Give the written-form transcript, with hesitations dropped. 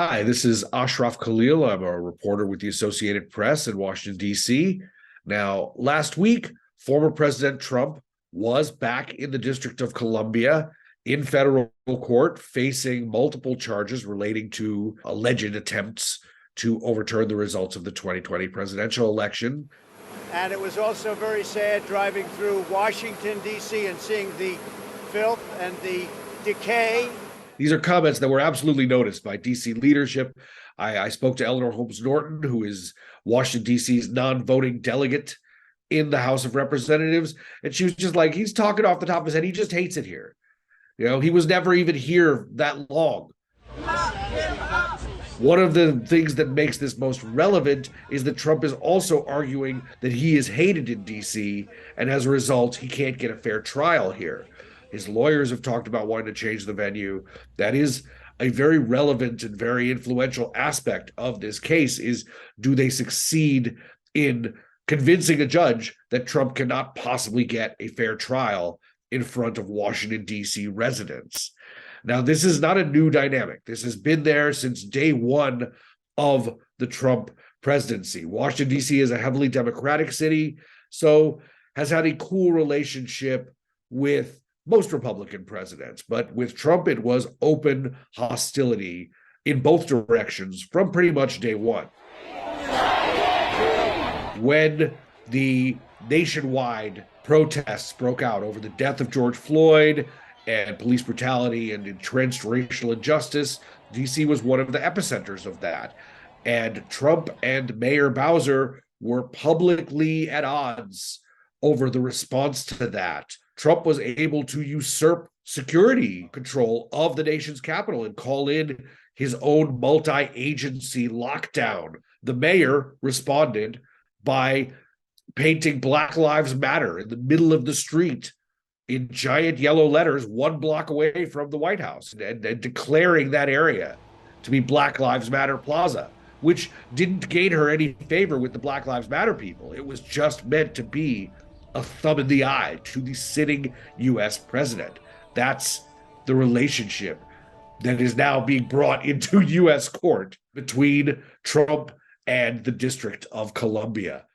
Hi, this is Ashraf Khalil. I'm a reporter with the Associated Press in Washington, D.C. Now, last week, former President Trump was back in the District of Columbia in federal court facing multiple charges relating to alleged attempts to overturn the results of the 2020 presidential election. And it was also very sad driving through Washington, D.C. and seeing the filth and the decay. These are comments that were absolutely noticed by DC leadership. I spoke to Eleanor Holmes Norton, who is Washington, D.C.'s non-voting delegate in the House of Representatives. And she was just like, he's talking off the top of his head. He just hates it here. You know, he was never even here that long. One of the things that makes this most relevant is that Trump is also arguing that he is hated in D.C., and as a result, he can't get a fair trial here. His lawyers have talked about wanting to change the venue. That is a very relevant and very influential aspect of this case is, do they succeed in convincing a judge that Trump cannot possibly get a fair trial in front of Washington, D.C. residents? Now, this is not a new dynamic. This has been there since day one of the Trump presidency. Washington, D.C. is a heavily Democratic city, so has had a cool relationship with most Republican presidents. But with Trump, it was open hostility in both directions from pretty much day one. When the nationwide protests broke out over the death of George Floyd and police brutality and entrenched racial injustice, DC was one of the epicenters of that. And Trump and Mayor Bowser were publicly at odds over the response to that. Trump was able to usurp security control of the nation's capital and call in his own multi-agency lockdown. The mayor responded by painting Black Lives Matter in the middle of the street in giant yellow letters 1 block away from the White House and declaring that area to be Black Lives Matter Plaza, which didn't gain her any favor with the Black Lives Matter people. It was just meant to be a thumb in the eye to the sitting U.S. president. That's the relationship that is now being brought into U.S. court between Trump and the District of Columbia.